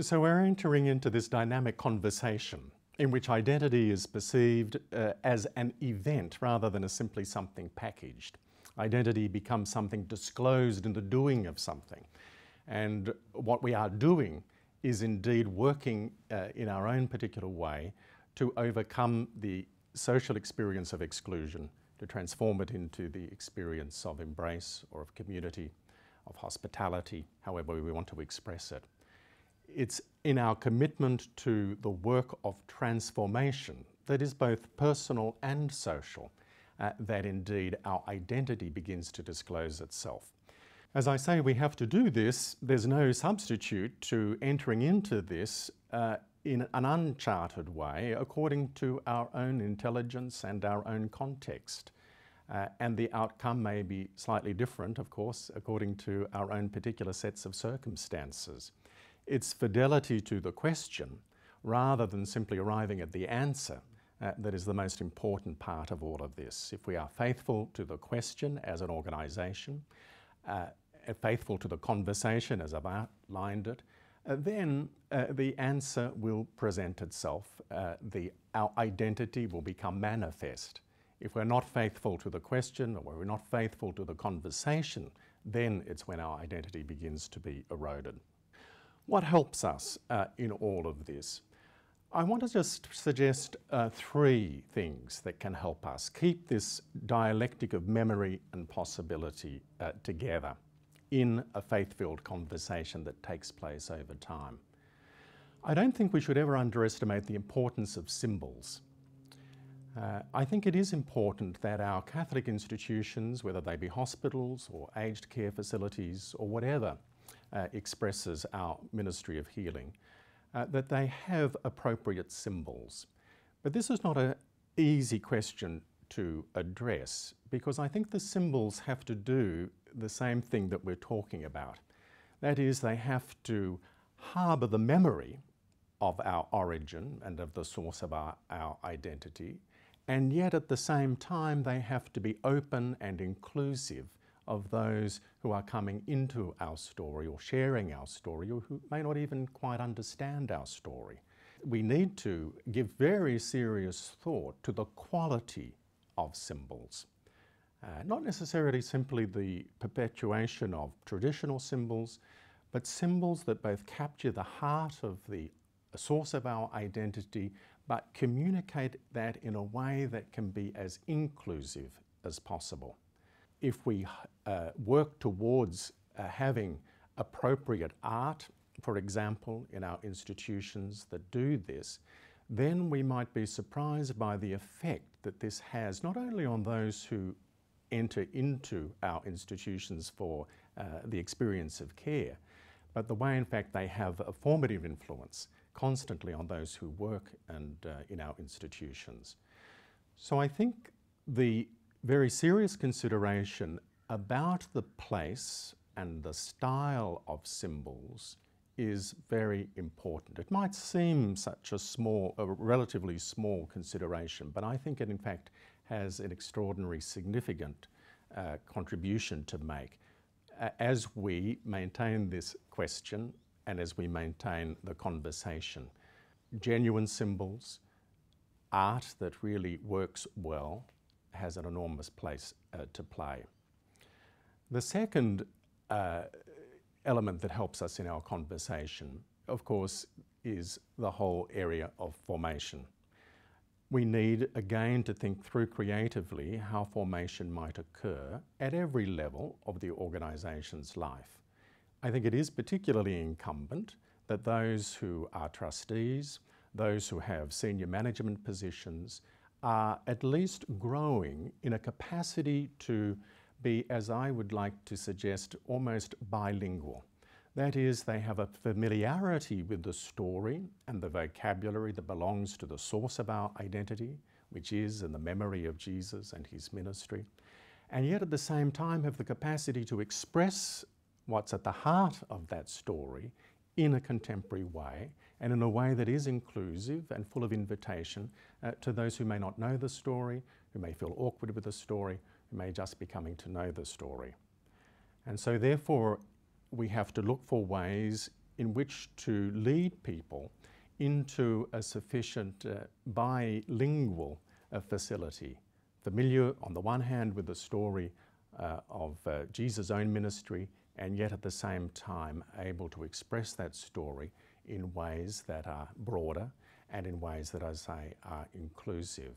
So we're entering into this dynamic conversation in which identity is perceived as an event rather than as simply something packaged. Identity becomes something disclosed in the doing of something. And what we are doing is indeed working in our own particular way to overcome the social experience of exclusion, to transform it into the experience of embrace or of community, of hospitality, however we want to express it. It's in our commitment to the work of transformation that is both personal and social that indeed our identity begins to disclose itself. As I say, we have to do this. There's no substitute to entering into this in an uncharted way according to our own intelligence and our own context. And the outcome may be slightly different, of course, according to our own particular sets of circumstances. It's fidelity to the question, rather than simply arriving at the answer, that is the most important part of all of this. If we are faithful to the question as an organisation, faithful to the conversation as I've outlined it, then the answer will present itself. Our identity will become manifest. If we're not faithful to the question, or we're not faithful to the conversation, then it's when our identity begins to be eroded. What helps us in all of this? I want to just suggest three things that can help us keep this dialectic of memory and possibility together in a faith-filled conversation that takes place over time. I don't think we should ever underestimate the importance of symbols. I think it is important that our Catholic institutions, whether they be hospitals or aged care facilities or whatever expresses our ministry of healing, that they have appropriate symbols. But this is not an easy question to address, because I think the symbols have to do the same thing that we're talking about. That is, they have to harbour the memory of our origin and of the source of our identity, and yet at the same time they have to be open and inclusive of those who are coming into our story or sharing our story, or who may not even quite understand our story. We need to give very serious thought to the quality of symbols. Not necessarily simply the perpetuation of traditional symbols, but symbols that both capture the heart of the source of our identity, but communicate that in a way that can be as inclusive as possible. If we work towards having appropriate art, for example, in our institutions that do this, then we might be surprised by the effect that this has not only on those who enter into our institutions for the experience of care, but the way in fact they have a formative influence constantly on those who work and in our institutions. So I think the very serious consideration about the place and the style of symbols is very important. It might seem such a relatively small consideration, but I think it in fact has an extraordinary significant contribution to make as we maintain this question and as we maintain the conversation. Genuine symbols, art that really works well, has an enormous place to play. The second element that helps us in our conversation, of course, is the whole area of formation. We need, again, to think through creatively how formation might occur at every level of the organisation's life. I think it is particularly incumbent that those who are trustees, those who have senior management positions, are at least growing in a capacity to be, as I would like to suggest, almost bilingual. That is, they have a familiarity with the story and the vocabulary that belongs to the source of our identity, which is in the memory of Jesus and his ministry, and yet at the same time have the capacity to express what's at the heart of that story in a contemporary way, and in a way that is inclusive and full of invitation to those who may not know the story, who may feel awkward with the story, who may just be coming to know the story. And so therefore, we have to look for ways in which to lead people into a sufficient bilingual facility, familiar on the one hand with the story of Jesus' own ministry, and yet at the same time able to express that story in ways that are broader and in ways that, I say, are inclusive.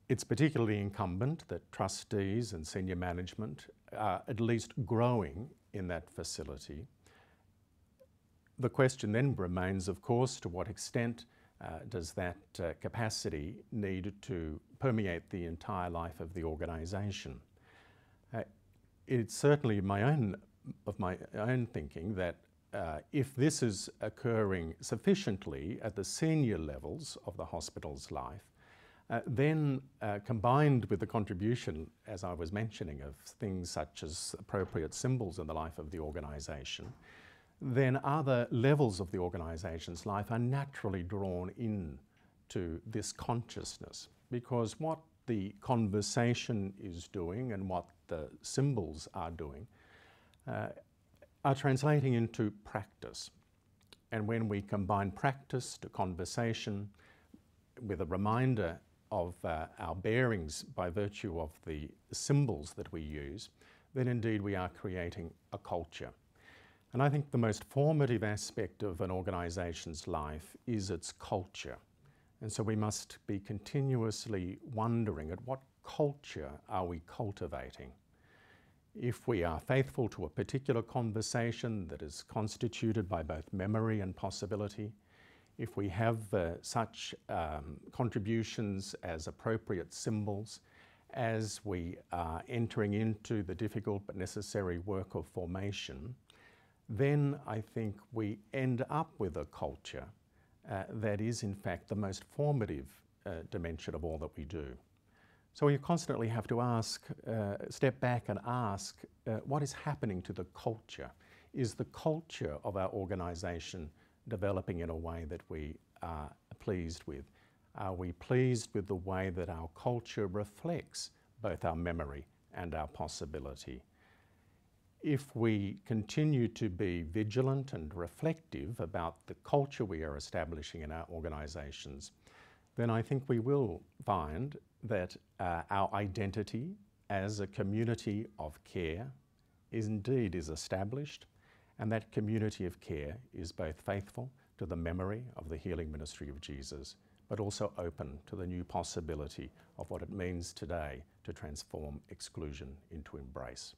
It's particularly incumbent that trustees and senior management are at least growing in that facility. The question then remains, of course, to what extent does that capacity need to permeate the entire life of the organisation? It's certainly my own thinking that if this is occurring sufficiently at the senior levels of the hospital's life, then combined with the contribution, as I was mentioning, of things such as appropriate symbols in the life of the organisation, then other levels of the organisation's life are naturally drawn in to this consciousness, because what the conversation is doing and what the symbols are doing are translating into practice. And when we combine practice to conversation with a reminder of our bearings by virtue of the symbols that we use, then indeed we are creating a culture. And I think the most formative aspect of an organisation's life is its culture. And so we must be continuously wondering at what culture are we cultivating. If we are faithful to a particular conversation that is constituted by both memory and possibility, if we have such contributions as appropriate symbols, as we are entering into the difficult but necessary work of formation, then I think we end up with a culture that is in fact the most formative dimension of all that we do. So we constantly have to ask, step back and ask, what is happening to the culture? Is the culture of our organisation developing in a way that we are pleased with? Are we pleased with the way that our culture reflects both our memory and our possibility? If we continue to be vigilant and reflective about the culture we are establishing in our organisations, then I think we will find that our identity as a community of care is established, and that community of care is both faithful to the memory of the healing ministry of Jesus, but also open to the new possibility of what it means today to transform exclusion into embrace.